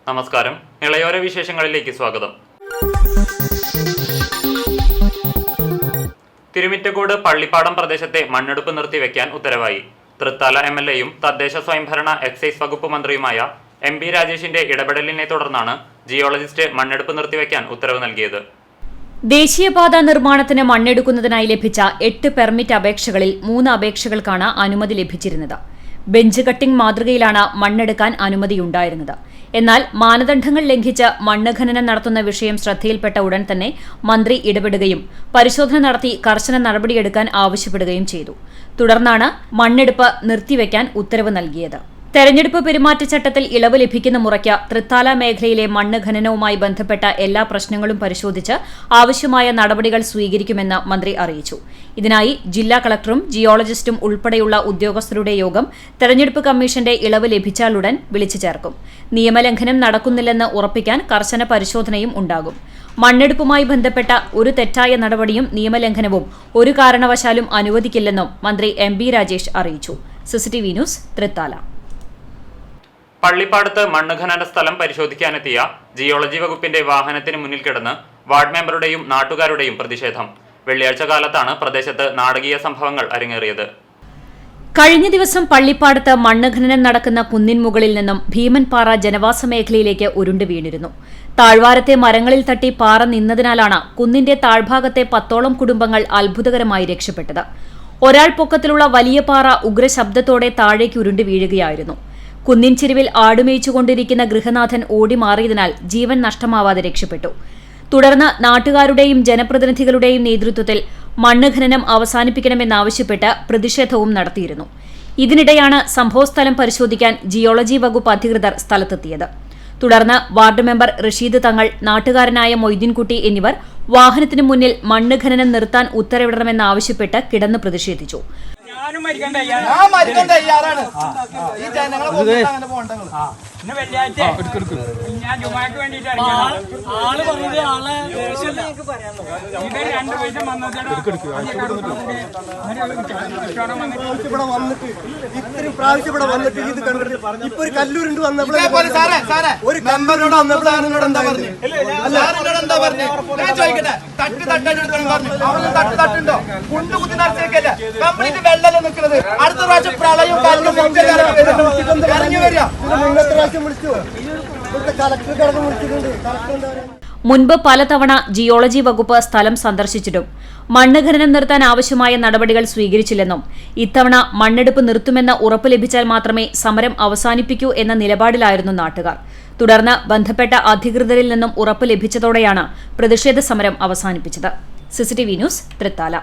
നമസ്കാരം. ഇളയോര വിശേഷങ്ങളിലേക്ക് സ്വാഗതം. തിരുമിറ്റക്കോട് പള്ളിപ്പാടം പ്രദേശത്തെ മണ്ണെടുപ്പ് നിർത്തിവെക്കാൻ ഉത്തരവായി. തൃത്താല MLAയും തദ്ദേശ സ്വയംഭരണ എക്സൈസ് വകുപ്പ് മന്ത്രിയുമായ MP രാജേഷിന്റെ ഇടപെടലിനെ തുടർന്നാണ് ജിയോളജിസ്റ്റ് മണ്ണെടുപ്പ് നിർത്തിവെക്കാൻ ഉത്തരവ് നൽകിയത്. ദേശീയപാത നിർമ്മാണത്തിന് മണ്ണെടുക്കുന്നതിനായി ലഭിച്ച 8 പെർമിറ്റ് അപേക്ഷകളിൽ 3 അപേക്ഷകൾക്കാണ് അനുമതി ലഭിച്ചിരുന്നത്. Bench cutting മാതൃകയിലാണ് മണ്ണെടുക്കാൻ അനുമതിയുണ്ടായിരുന്നത്. എന്നാൽ മാനദണ്ഡങ്ങൾ ലംഘിച്ച് മണ്ണ് ഖനനം നടത്തുന്ന വിഷയം ശ്രദ്ധയിൽപ്പെട്ട ഉടൻ തന്നെ മന്ത്രി ഇടപെടുകയും പരിശോധന നടത്തി കർശന നടപടിയെടുക്കാൻ ആവശ്യപ്പെടുകയും ചെയ്തു. തുടർന്നാണ് മണ്ണെടുപ്പ് നിർത്തിവെക്കാൻ ഉത്തരവ് നൽകിയത്. തെരഞ്ഞെടുപ്പ് പെരുമാറ്റച്ചട്ടത്തിൽ ഇളവ് ലഭിക്കുന്ന മുറയ്ക്ക് തൃത്താല മേഖലയിലെ മണ്ണ് ഖനനവുമായി ബന്ധപ്പെട്ട എല്ലാ പ്രശ്നങ്ങളും പരിശോധിച്ച് ആവശ്യമായ നടപടികൾ സ്വീകരിക്കുമെന്ന് മന്ത്രി അറിയിച്ചു. ഇതിനായി ജില്ലാ കളക്ടറും ജിയോളജിസ്റ്റും ഉൾപ്പെടെയുള്ള ഉദ്യോഗസ്ഥരുടെ യോഗം തെരഞ്ഞെടുപ്പ് കമ്മീഷന്റെ ഇളവ് ലഭിച്ചാലുടൻ വിളിച്ചു ചേർക്കും. നിയമലംഘനം നടക്കുന്നില്ലെന്ന് ഉറപ്പിക്കാൻ കർശന പരിശോധനയും ഉണ്ടാകും. മണ്ണെടുപ്പുമായി ബന്ധപ്പെട്ട ഒരു തെറ്റായ നടപടിയും നിയമലംഘനവും ഒരു കാരണവശാലും അനുവദിക്കില്ലെന്നും മന്ത്രി MP രാജേഷ് അറിയിച്ചു. CCTV news, Thrithala. പള്ളിപ്പാടത്ത് മണ്ണ് ഖനന സ്ഥലം പരിശോധിക്കാനെത്തിയ ജിയോളജി വകുപ്പിന്റെ വാഹനത്തിന് മുന്നിൽ കിടന്ന് വാർഡ് മെമ്പറുടെയും നാട്ടുകാരുടെയും പ്രതിഷേധം. വെള്ളിയാഴ്ച കാലത്താണ് പ്രദേശത്ത് നാടകീയ സംഭവങ്ങൾ അരങ്ങേറിയത്. കഴിഞ്ഞ ദിവസം പള്ളിപ്പാടത്ത് മണ്ണ് ഖനനം നടക്കുന്ന കുന്നിൻ മുകളിൽ നിന്നും ഭീമൻപാറ ജനവാസ മേഖലയിലേക്ക് ഉരുണ്ടു വീണിരുന്നു. താഴ്വാരത്തെ മരങ്ങളിൽ തട്ടി പാറ നിന്നതിനാലാണ് കുന്നിന്റെ താഴ്ഭാഗത്തെ 10ഓളം കുടുംബങ്ങൾ അത്ഭുതകരമായി രക്ഷപ്പെട്ടത്. ഒരാൾ പൊക്കത്തിലുള്ള വലിയ പാറ ഉഗ്രശബ്ദത്തോടെ താഴേക്ക് ഉരുണ്ടു വീഴുകയായിരുന്നു. കുന്നിൻ ചെരുവിൽ ആടുമേയിച്ചുകൊണ്ടിരിക്കുന്ന ഗൃഹനാഥൻ ഓടി മാറിയതിനാൽ ജീവൻ നഷ്ടമാവാതെ രക്ഷപ്പെട്ടു. തുടർന്ന് നാട്ടുകാരുടെയും ജനപ്രതിനിധികളുടെയും നേതൃത്വത്തിൽ മണ്ണ് ഖനനം അവസാനിപ്പിക്കണമെന്നാവശ്യപ്പെട്ട് പ്രതിഷേധവും നടത്തിയിരുന്നു. ഇതിനിടെയാണ് സംഭവസ്ഥലം പരിശോധിക്കാൻ ജിയോളജി വകുപ്പ് അധികൃതർ സ്ഥലത്തെത്തിയത്. തുടർന്ന് വാർഡ് മെമ്പർ റഷീദ് തങ്ങൾ, നാട്ടുകാരനായ മൊയ്തീൻകുട്ടി എന്നിവർ വാഹനത്തിനു മുന്നിൽ മണ്ണ് ഖനനം നിർത്താൻ ഉത്തരവിടണമെന്നാവശ്യപ്പെട്ട് കിടന്നു പ്രതിഷേധിച്ചു. ഇത്രയും പ്രാവശ്യം ഇവിടെ വന്നിട്ട് ഇത് കണ്ടിട്ട് ഇപ്പൊ ഒരു കല്ലൂരുണ്ട് വന്നപ്പോൾ ഒരു മെമ്പറിനോട് വന്നപ്പോഴാണ് എന്താ പറഞ്ഞു തട്ടുണ്ടോ കുണ്ടു കുത്തി നടത്തിയേക്കല്ല കംപ്ലീറ്റ് വെള്ളം നിൽക്കുന്നത്. അടുത്ത പ്രാവശ്യം പ്രളയം ഇറങ്ങി വരിക. ഇന്നത്തെ പ്രാവശ്യം വിളിച്ചു കളക്ടർ കിടന്ന് വിളിച്ചിട്ടുണ്ട്. മുൻപ് പലതവണ ജിയോളജി വകുപ്പ് സ്ഥലം സന്ദർശിച്ചിട്ടും മണ്ണ് ഖനനം നിർത്താൻ ആവശ്യമായ നടപടികൾ സ്വീകരിച്ചില്ലെന്നും ഇത്തവണ മണ്ണെടുപ്പ് നിർത്തുമെന്ന് ഉറപ്പ് ലഭിച്ചാൽ മാത്രമേ സമരം അവസാനിപ്പിക്കൂ എന്ന നിലപാടിലായിരുന്നു നാട്ടുകാർ. തുടർന്ന് ബന്ധപ്പെട്ട അധികൃതരിൽ നിന്നും ഉറപ്പ് ലഭിച്ചതോടെയാണ് പ്രതിഷേധ സമരം അവസാനിപ്പിച്ചത്. CCTV news, Thrithala.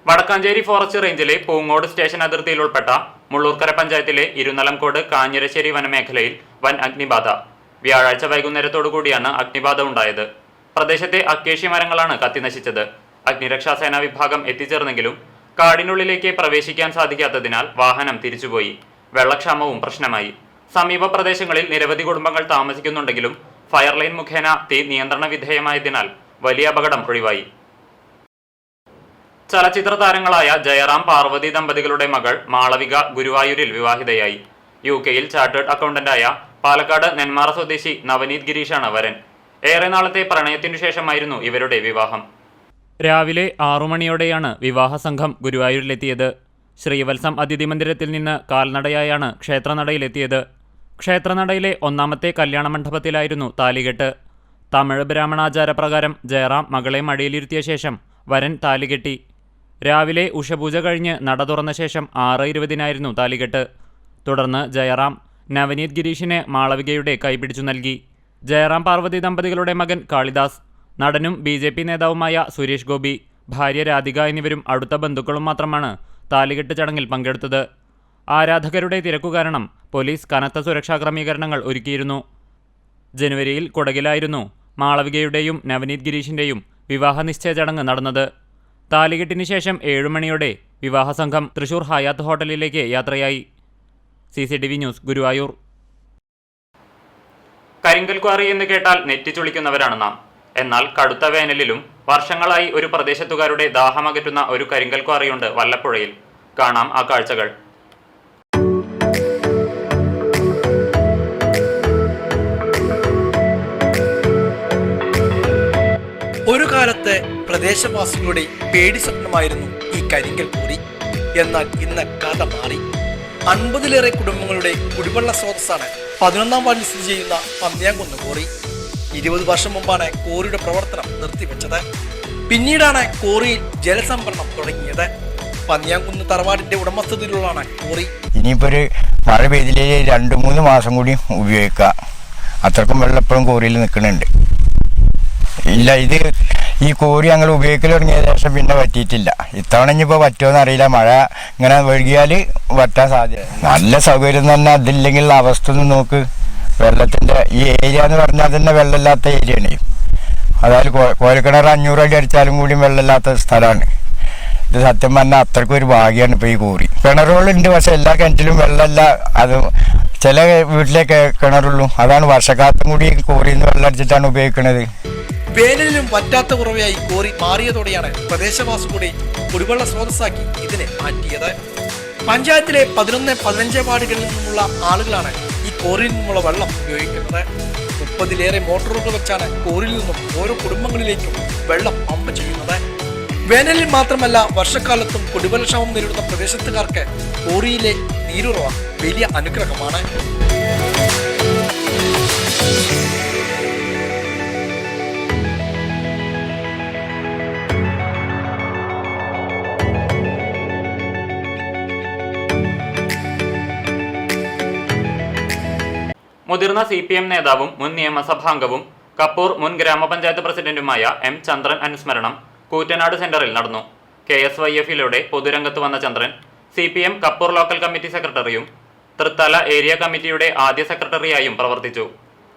Vadakkanchery forest റേഞ്ചിലെ പൂങ്ങോട് സ്റ്റേഷൻ അതിർത്തിയിൽ ഉൾപ്പെട്ട മുള്ളൂർക്കര പഞ്ചായത്തിലെ ഇരുന്നലംകോട് കാഞ്ഞിരശ്ശേരി വനമേഖലയിൽ വൻ അഗ്നിബാധ. വ്യാഴാഴ്ച വൈകുന്നേരത്തോടുകൂടിയാണ് അഗ്നിബാധ ഉണ്ടായത്. പ്രദേശത്തെ അക്കേഷ്യ മരങ്ങളാണ് കത്തിനശിച്ചത്. അഗ്നിരക്ഷാസേനാ വിഭാഗം എത്തിച്ചേർന്നെങ്കിലും കാടിനുള്ളിലേക്ക് പ്രവേശിക്കാൻ സാധിക്കാത്തതിനാൽ വാഹനം തിരിച്ചുപോയി. വെള്ളക്ഷാമവും പ്രശ്നമായി. സമീപ പ്രദേശങ്ങളിൽ നിരവധി കുടുംബങ്ങൾ താമസിക്കുന്നുണ്ടെങ്കിലും ഫയർ ലൈൻ മുഖേന തീ നിയന്ത്രണ വിധേയമായതിനാൽ വലിയ അപകടം ഒഴിവായി. ചലച്ചിത്ര താരങ്ങളായ ജയറാം പാർവതി ദമ്പതികളുടെ മകൾ മാളവിക ഗുരുവായൂരിൽ വിവാഹിതയായി. UK-യിൽ ചാർട്ടേഡ് അക്കൗണ്ടന്റായ പാലക്കാട് നെന്മാറ സ്വദേശി നവനീത് ഗിരീഷാണ് വരൻ. ഏറെ നാളത്തെ പ്രണയത്തിനു ശേഷമായിരുന്നു ഇവരുടെ വിവാഹം. രാവിലെ 6 മണിയോടെയാണ് വിവാഹ സംഘം ഗുരുവായൂരിലെത്തിയത്. ശ്രീവത്സം അതിഥി മന്ദിരത്തിൽ നിന്ന് കാൽനടയായാണ് ക്ഷേത്രനടയിലെത്തിയത്. ക്ഷേത്രനടയിലെ 1ാമത്തെ കല്യാണ മണ്ഡപത്തിലായിരുന്നു താലികെട്ട്. തമിഴ് ബ്രാഹ്മണാചാരപ്രകാരം ജയറാം മകളെ മടിയിലിരുത്തിയ ശേഷം വരൻ താലികെട്ടി. രാവിലെ ഉഷപൂജ കഴിഞ്ഞ് നട തുറന്ന ശേഷം 6:20-നായിരുന്നു താലികെട്ട്. തുടർന്ന് ജയറാം നവനീത് ഗിരീഷിന് മാളവികയുടെ കൈപിടിച്ചു നൽകി. ജയറാം പാർവതി ദമ്പതികളുടെ മകൻ കാളിദാസ്, നടനും BJP നേതാവുമായ സുരേഷ് ഗോപി, ഭാര്യ രാധിക എന്നിവരും അടുത്ത ബന്ധുക്കളും മാത്രമാണ് താലികെട്ട് ചടങ്ങിൽ പങ്കെടുത്തത്. ആരാധകരുടെ തിരക്കു കാരണം പോലീസ് കനത്ത സുരക്ഷാ ക്രമീകരണങ്ങൾ ഒരുക്കിയിരുന്നു. ജനുവരിയിൽ കുടകിലായിരുന്നു മാളവികയുടെയും നവനീത് ഗിരീഷിന്റെയും വിവാഹ നിശ്ചയ ചടങ്ങ് നടന്നത്. താലികെട്ടിന് ശേഷം 7 മണിയോടെ വിവാഹസംഘം തൃശൂർ ഹയാത്ത് ഹോട്ടലിലേക്ക് യാത്രയായി. CCTV news, Guruvayur. കരിങ്കൽ ക്വാറി എന്ന് കേട്ടാൽ നെറ്റിച്ചുളിക്കുന്നവരാണ് നാം. എന്നാൽ കടുത്ത വേനലിലും വർഷങ്ങളായി ഒരു പ്രദേശത്തുകാരുടെ ദാഹമകറ്റുന്ന ഒരു കരിങ്കൽ ക്വാറിയുണ്ട് വല്ലപ്പുഴയിൽ. കാണാം ആ കാഴ്ചകൾ. കാലത്ത് പ്രദേശവാസികളുടെ പേടി സ്വപ്നമായിരുന്നു ഈ കരിങ്കൽ കോറി. എന്നാൽ ഇന്ന് കഥ മാറി. 50-ലേറെ കുടുംബങ്ങളുടെ കുടിവെള്ള സ്രോതസ്സാണ് 11-ാം വാർഡിൽ സ്ഥിതി ചെയ്യുന്ന പന്നിയാങ്കുന്ന് കോറി. 20 വർഷം മുമ്പാണ് കോറിയുടെ പ്രവർത്തനം നിർത്തിവെച്ചത്. പിന്നീടാണ് കോറിയിൽ ജലസംഭരണം തുടങ്ങിയത്. പന്നിയാങ്കുന്ന് തറവാടിന്റെ ഉടമസ്ഥതയിലുള്ളതാണ് കോറി. ഇനിയിപ്പോൾ ഒരു മഴ പെയ്തില്ലേ 2-3 മാസം കൂടി ഉപയോഗിക്കാം. അത്രക്കും വെള്ളം എപ്പോഴും കോറിയിൽ നിൽക്കുന്നുണ്ട്. ഇല്ല, ഈ കോരി ഞങ്ങൾ ഉപയോഗിക്കൽ തുടങ്ങിയ ശേഷം പിന്നെ പറ്റിയിട്ടില്ല. ഇത്തവണ ഇനിയിപ്പോൾ പറ്റുമോയെന്ന് അറിയില്ല. മഴ ഇങ്ങനെ വഴുകിയാൽ പറ്റാൻ സാധ്യത. നല്ല സൗകര്യം തന്നെ. അതില്ലെങ്കിൽ അവസ്ഥ ഒന്ന് നോക്ക്. വെള്ളത്തിൻ്റെ ഈ ഏരിയ എന്ന് പറഞ്ഞാൽ തന്നെ വെള്ളമില്ലാത്ത ഏരിയയാണ്. അതായത് കോഴക്കിണർ 500 അടി അടിച്ചാലും കൂടി വെള്ളമില്ലാത്ത സ്ഥലമാണ് ഇത്. സത്യം പറഞ്ഞാൽ അത്രയ്ക്കും ഒരു ഭാഗ്യമാണ് ഇപ്പോൾ ഈ കോറി. കിണറുകളുണ്ട്, പക്ഷെ എല്ലാ കിണറ്റിലും വെള്ളമല്ല. അത് ചില വീട്ടിലേക്ക് കിണറുള്ളൂ. അതാണ് വർഷക്കാലത്തും കൂടി കോറിയിൽ നിന്ന് വെള്ളം അടിച്ചിട്ടാണ് ഉപയോഗിക്കുന്നത്. വേനലിലും വറ്റാത്ത കുറവയായി കോറി മാറിയതോടെയാണ് പ്രദേശവാസികളുടെ കുടിവെള്ള സ്രോതസ്സാക്കി ഇതിനെ മാറ്റിയത്. പഞ്ചായത്തിലെ 11-15 വാർഡുകളിൽ നിന്നുള്ള ആളുകളാണ് ഈ കോറിയിൽ നിന്നുള്ള വെള്ളം ഉപയോഗിക്കുന്നത്. 30-ലേറെ മോട്ടോറുകൾ വെച്ചാണ് കോറിയിൽ നിന്നും ഓരോ കുടുംബങ്ങളിലേക്കും വെള്ളം പമ്പ് ചെയ്യുന്നത്. വേനലിൽ മാത്രമല്ല വർഷക്കാലത്തും കുടിവെള്ളക്ഷാമം നേരിടുന്ന പ്രദേശത്തുകാർക്ക് കോറിയിലെ നീരുറവ വലിയ അനുഗ്രഹമാണ്. മുതിർന്ന CPM നേതാവും മുൻ നിയമസഭാംഗവും കപ്പൂർ മുൻ ഗ്രാമപഞ്ചായത്ത് പ്രസിഡന്റുമായ M. ചന്ദ്രൻ അനുസ്മരണം കൂറ്റനാട് സെന്ററിൽ നടന്നു. KSYF-ലൂടെ പൊതുരംഗത്ത് വന്ന ചന്ദ്രൻ CPM കപ്പൂർ ലോക്കൽ കമ്മിറ്റി സെക്രട്ടറിയും തൃത്തല ഏരിയ കമ്മിറ്റിയുടെ ആദ്യ സെക്രട്ടറിയായും പ്രവർത്തിച്ചു.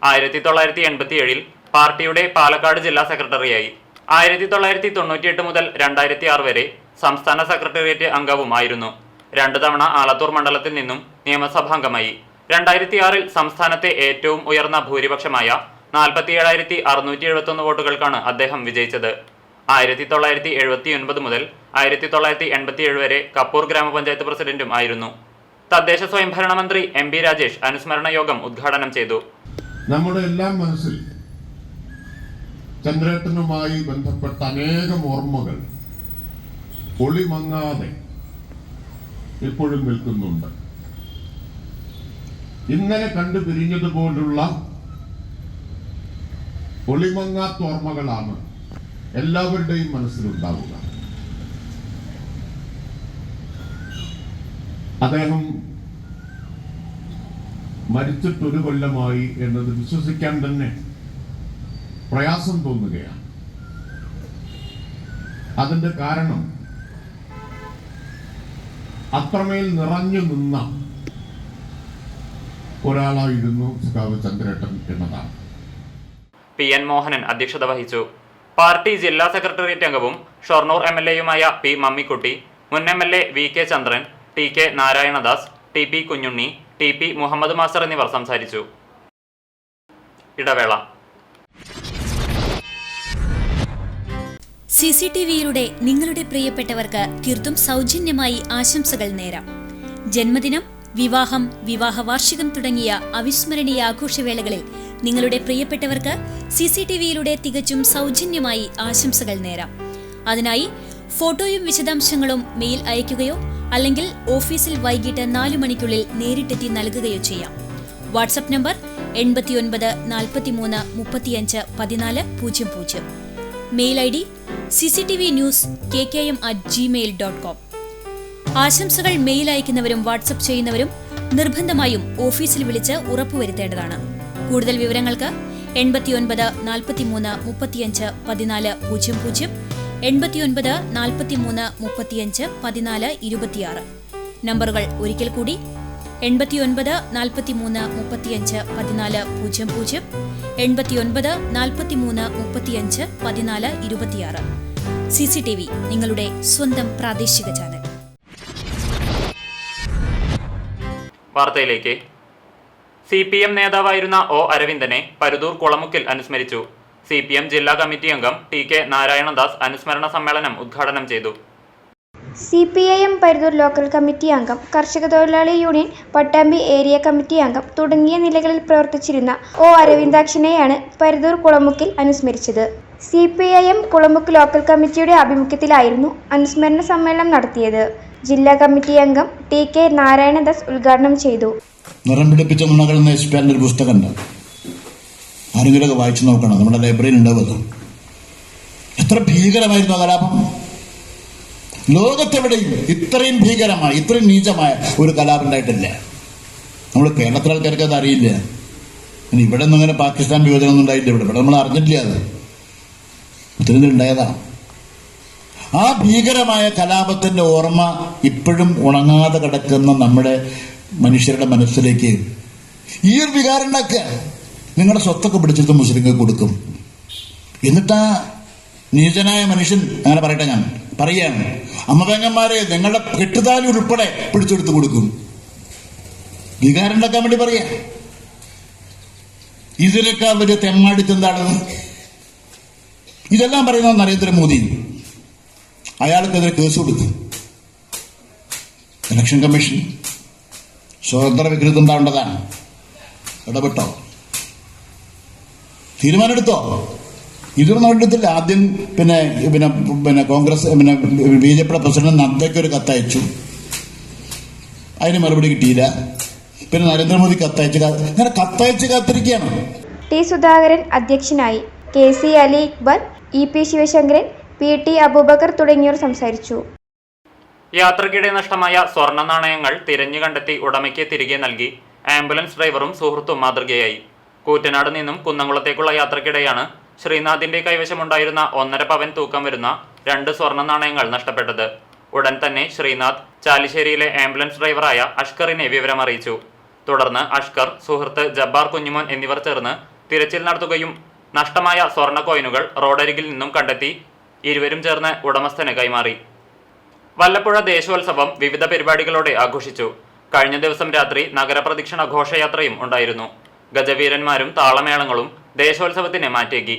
1987-ൽ പാർട്ടിയുടെ പാലക്കാട് ജില്ലാ സെക്രട്ടറിയായി. 1998 മുതൽ 2006 വരെ സംസ്ഥാന സെക്രട്ടേറിയറ്റ് അംഗവുമായിരുന്നു. 2 തവണ ആലത്തൂർ മണ്ഡലത്തിൽ നിന്നും നിയമസഭാംഗമായി. 2006-ൽ സംസ്ഥാനത്തെ ഏറ്റവും ഉയർന്ന ഭൂരിപക്ഷമായ 47,671 വോട്ടുകൾക്കാണ് അദ്ദേഹം വിജയിച്ചത്. 1979 മുതൽ 1987 വരെ കപ്പൂർ ഗ്രാമപഞ്ചായത്ത് പ്രസിഡന്റും ആയിരുന്നു. തദ്ദേശ സ്വയംഭരണ മന്ത്രി MB രാജേഷ് അനുസ്മരണ യോഗം ഉദ്ഘാടനം ചെയ്തു. നമ്മുടെ എല്ലാം മനസ്സിൽ ചന്ദ്രേട്ടനുമായി ബന്ധപ്പെട്ട അനേകം ഓർമ്മകൾ ഒളിമങ്ങാതെ ഇപ്പോഴും നിൽക്കുന്നുണ്ട്. ഇന്നലെ കണ്ടു പിരിഞ്ഞതുപോലുള്ള ഒളിമങ്ങാത്ത ഓർമ്മകളാണ് എല്ലാവരുടെയും മനസ്സിലുണ്ടാവുക. അദ്ദേഹം മരിച്ചിട്ടൊരു കൊല്ലമായി എന്നത് വിശ്വസിക്കാൻ തന്നെ പ്രയാസം തോന്നുകയാണ്. അതിന്റെ കാരണം അത്രമേൽ നിറഞ്ഞു നിന്ന ഒരാളായിരുന്നു സഖാവ് ചന്ദ്രേട്ടൻ എന്നതാണ്. PN മോഹനൻ അധ്യക്ഷത വഹിച്ചു. പാർട്ടി ജില്ലാ സെക്രട്ടേറിയറ്റ് അംഗവും ഷൊർണൂർ MLA-യുമായ P. മമ്മിക്കുട്ടി, മുൻ MLA VK Chandran, TK Narayanadas, TP Kunhunni, TP Muhammad master എന്നിവർ സംസാരിച്ചു. ഇടവേള. CCTV-യിലൂടെ നിങ്ങളുടെ പ്രിയപ്പെട്ടവർക്ക് തീർത്തും സൗജന്യമായി ആശംസകൾ നേരാം. ജന്മദിനം, വിവാഹം, വിവാഹ വാർഷികം തുടങ്ങിയ അവിസ്മരണീയ ആഘോഷവേളകളിൽ നിങ്ങളുടെ പ്രിയപ്പെട്ടവർക്ക് CCTV-യിലൂടെ തികച്ചും സൗജന്യമായി ആശംസകൾ നേരാം. അതിനായി ഫോട്ടോയും വിശദാംശങ്ങളും മെയിൽ അയയ്ക്കുകയോ അല്ലെങ്കിൽ ഓഫീസിൽ വൈകിട്ട് 4 മണിക്കുള്ളിൽ നേരിട്ടെത്തി നൽകുകയോ ചെയ്യാം. WhatsApp number 89 43 35 14 00. Mail ID cctvnews@gmail.com. ആശംസകൾ മെയിൽ അയക്കുന്നവരും വാട്സ്ആപ്പ് ചെയ്യുന്നവരും നിർബന്ധമായും ഓഫീസിൽ വിളിച്ച് ഉറപ്പുവരുത്തേണ്ടതാണ്. കൂടുതൽ വിവരങ്ങൾക്ക് 89 43 35 14 00, 89 43 35 14 26. നമ്പറുകൾ ഒരിക്കൽ കൂടി 89 43 35 14 00, 89 43 35 14 26. CCTV, നിങ്ങളുടെ സ്വന്തം പ്രാദേശിക ചാനൽ. വാർത്തയിലേക്ക്. CPM നേതാവായിരുന്ന O. അരവിന്ദനെ പരുതൂർ കുളമുക്കിൽ അനുസ്മരിച്ചു. CPM ജില്ലാ കമ്മിറ്റി അംഗം TK നാരായണദാസ് അനുസ്മരണ സമ്മേളനം ഉദ്ഘാടനം ചെയ്തു. CPIM പരുതൂർ ലോക്കൽ കമ്മിറ്റി അംഗം, കർഷക തൊഴിലാളി യൂണിയൻ പട്ടാമ്പി ഏരിയ കമ്മിറ്റി അംഗം തുടങ്ങിയ നിലകളിൽ പ്രവർത്തിച്ചിരുന്ന O. അരവിന്ദാക്ഷനെയാണ് പരുതൂർ കുളമുക്കിൽ അനുസ്മരിച്ചത്. CPIM കുളമുക്ക് ലോക്കൽ കമ്മിറ്റിയുടെ ആഭിമുഖ്യത്തിലായിരുന്നു അനുസ്മരണ സമ്മേളനം നടത്തിയത്. ജില്ലാ കമ്മിറ്റി അംഗം TK നാരായണദാസ് ഉദ്ഘാടനം ചെയ്തു. നിറം പിടിപ്പിച്ച നുണകൾ എന്ന എസ്പിആറിന്റെ ഒരു പുസ്തകമുണ്ട്. ആരെങ്കിലുമൊക്കെ വായിച്ചു നോക്കണം. നമ്മുടെ ലൈബ്രറിയിൽ ഉണ്ടാവുന്നത്. എത്ര ഭീകരമായിരുന്നു ആ കലാപം! ലോകത്തെവിടെയും ഇത്രയും ഭീകരമായ, ഇത്രയും നീചമായ ഒരു കലാപം ഉണ്ടായിട്ടില്ല. നമ്മൾ കേരളത്തിലെ ആൾക്കാർക്ക് അത് അറിയില്ല. ഇവിടെ ഒന്നും അങ്ങനെ പാകിസ്ഥാൻ വിഭജനം ഒന്നും ഉണ്ടായില്ല. ഇവിടെ നമ്മൾ അറിഞ്ഞിട്ടില്ല. അത് ഉത്തരേന്ത്യയിലുണ്ടായതാണ്. ആ ഭീകരമായ കലാപത്തിന്റെ ഓർമ്മ ഇപ്പോഴും ഉണങ്ങാതെ കിടക്കുന്ന നമ്മുടെ മനുഷ്യരുടെ മനസ്സിലേക്ക് ഈ ഒരു വികാരം ഉണ്ടാക്കുക. നിങ്ങളുടെ സ്വത്തൊക്കെ പിടിച്ചെടുത്ത് മുസ്ലിങ്ങൾക്ക് കൊടുക്കും. എന്നിട്ടാ നീചനായ മനുഷ്യൻ, അങ്ങനെ പറയട്ടെ, ഞാൻ പറയാണ്, അമ്മപെങ്ങന്മാരെ നിങ്ങളുടെ കെട്ടുതാലി ഉൾപ്പെടെ പിടിച്ചെടുത്ത് കൊടുക്കും. വികാരം ഉണ്ടാക്കാൻ വേണ്ടി പറയാ. ഇതിനൊക്കെ വലിയ തെമ്മാടിത്തെന്താണ്? ഇതെല്ലാം പറയുന്ന നരേന്ദ്രമോദി. അയാൾക്കെതിരെ കേസ് കൊടുത്തു. ഇലക്ഷൻ കമ്മീഷൻ സ്വതന്ത്ര വികൃതം ഉണ്ടാവേണ്ടതാണ്. ഇടപെട്ടോ? തീരുമാനമെടുത്തോ? ഇതൊന്നും എടുത്തില്ല. ആദ്യം പിന്നെ കോൺഗ്രസ് BJP പ്രസിഡന്റ് നദ്ദയ്ക്ക് ഒരു കത്തയച്ചു. അതിന് മറുപടി കിട്ടിയില്ല. പിന്നെ നരേന്ദ്രമോദി കത്തയച്ച് അങ്ങനെ കാത്തിരിക്കുകയാണ്. T സുധാകരൻ അധ്യക്ഷനായി. KC Ali Iqbal, EP Sivasankaran, PT Abubakar തുടങ്ങിയവർ സംസാരിച്ചു. യാത്രക്കിടെ നഷ്ടമായ സ്വർണ്ണ നാണയങ്ങൾ തിരഞ്ഞു കണ്ടെത്തി ഉടമയ്ക്ക് തിരികെ നൽകി ആംബുലൻസ് ഡ്രൈവറും സുഹൃത്തും മാതൃകയായി. കൂറ്റനാട് നിന്നും കുന്നംകുളത്തേക്കുള്ള യാത്രക്കിടെയാണ് ശ്രീനാഥിന്റെ കൈവശമുണ്ടായിരുന്ന 1.5 പവൻ തൂക്കം വരുന്ന 2 സ്വർണ്ണ നാണയങ്ങൾ നഷ്ടപ്പെട്ടത്. ഉടൻ തന്നെ ശ്രീനാഥ് ചാലിശ്ശേരിയിലെ ആംബുലൻസ് ഡ്രൈവറായ അഷ്കറിനെ വിവരമറിയിച്ചു. തുടർന്ന് അഷ്കർ, സുഹൃത്ത് ജബ്ബാർ കുഞ്ഞുമോൻ എന്നിവർ ചേർന്ന് തിരച്ചിൽ നടത്തുകയും നഷ്ടമായ സ്വർണ്ണ കോയിനുകൾ റോഡരികിൽ നിന്നും കണ്ടെത്തി ഇരുവരും ചേർന്ന് ഉടമസ്ഥന് കൈമാറി. വല്ലപ്പുഴ ദേശോത്സവം വിവിധ പരിപാടികളോടെ ആഘോഷിച്ചു. കഴിഞ്ഞ ദിവസം രാത്രി നഗരപ്രദക്ഷിണ ഘോഷയാത്രയും ഉണ്ടായിരുന്നു. ഗജവീരന്മാരും താളമേളങ്ങളും ദേശോത്സവത്തിന് മാറ്റേകി.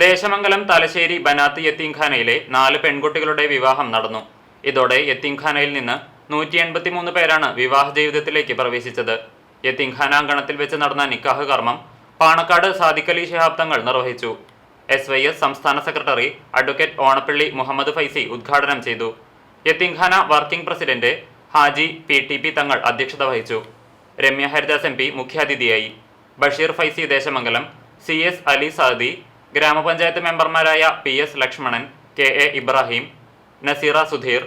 ദേശമംഗലം തലശ്ശേരി ബനാത്ത് യത്തീംഖാനയിലെ 4 പെൺകുട്ടികളുടെ വിവാഹം നടന്നു. ഇതോടെ യത്തീംഖാനയിൽ നിന്ന് 183 പേരാണ് വിവാഹ ജീവിതത്തിലേക്ക് പ്രവേശിച്ചത്. യത്തീംഖാന അങ്കണത്തിൽ വെച്ച് നടന്ന നിക്കാഹ് കർമ്മം പാണക്കാട് സാദിഖലി ശിഹാബ് തങ്ങൾ നിർവഹിച്ചു. SYS സംസ്ഥാന സെക്രട്ടറി അഡ്വക്കേറ്റ് ഓണപ്പള്ളി മുഹമ്മദ് ഫൈസി ഉദ്ഘാടനം ചെയ്തു. യത്തീംഖാന വർക്കിംഗ് പ്രസിഡന്റ് ഹാജി PTP തങ്ങൾ അധ്യക്ഷത വഹിച്ചു. രമ്യ ഹരിദാസ് MP മുഖ്യാതിഥിയായി. ബഷീർ ഫൈസി ദേശമംഗലം, CS അലി സാദി, ഗ്രാമപഞ്ചായത്ത് മെമ്പർമാരായ PS Lakshmanan, KA Ibrahim, Naseera Sudheer,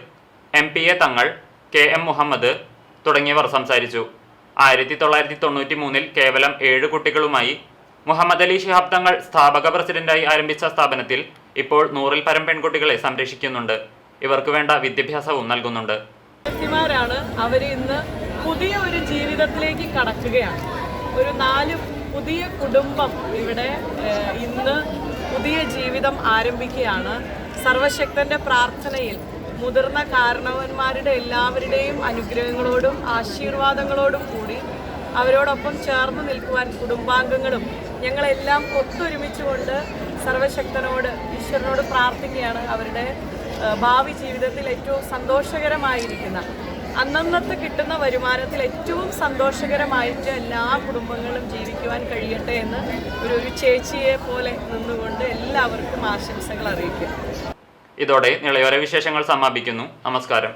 MPA തങ്ങൾ, KM മുഹമ്മദ് തുടങ്ങിയവർ സംസാരിച്ചു. 1993 കേവലം 7 കുട്ടികളുമായി മുഹമ്മദ് അലി ശിഹാബ് തങ്ങൾ സ്ഥാപക പ്രസിഡന്റായി ആരംഭിച്ച സ്ഥാപനത്തിൽ ഇപ്പോൾ 100-ൽ പരം പെൺകുട്ടികളെ സംരക്ഷിക്കുന്നുണ്ട്. ഇവർക്ക് വേണ്ട വിദ്യാഭ്യാസവും നൽകുന്നുണ്ട്. അവർ ഇന്ന് പുതിയ ഒരു ജീവിതത്തിലേക്ക് കടക്കുകയാണ്. ഒരു 4 പുതിയ കുടുംബം ഇവിടെ ഇന്ന് പുതിയ ജീവിതം ആരംഭിക്കുകയാണ്. സർവശക്തന്റെ പ്രാർത്ഥനയിൽ മുതിർന്ന കാരണവന്മാരുടെ എല്ലാവരുടെയും അനുഗ്രഹങ്ങളോടും ആശീർവാദങ്ങളോടും കൂടി അവരോടൊപ്പം ചേർന്ന് നിൽക്കുവാൻ കുടുംബാംഗങ്ങളും ഞങ്ങളെല്ലാം ഒത്തൊരുമിച്ചുകൊണ്ട് സർവശക്തനോട് ഈശ്വരനോട് പ്രാർത്ഥിക്കുകയാണ്. അവരുടെ ഭാവി ജീവിതത്തിൽ ഏറ്റവും സന്തോഷകരമായിരിക്കുന്ന അന്നന്നത്തെ കിട്ടുന്ന വരുമാനത്തിൽ ഏറ്റവും സന്തോഷകരമായിട്ട് എല്ലാ കുടുംബങ്ങളും ജീവിക്കുവാൻ കഴിയട്ടെ എന്ന് ഒരു ചേച്ചിയെ പോലെ നിന്നുകൊണ്ട് എല്ലാവർക്കും ആശംസകൾ അറിയിക്കും. ഇതോടെ നിളയോര വിശേഷങ്ങൾ സമാപിക്കുന്നു. നമസ്കാരം.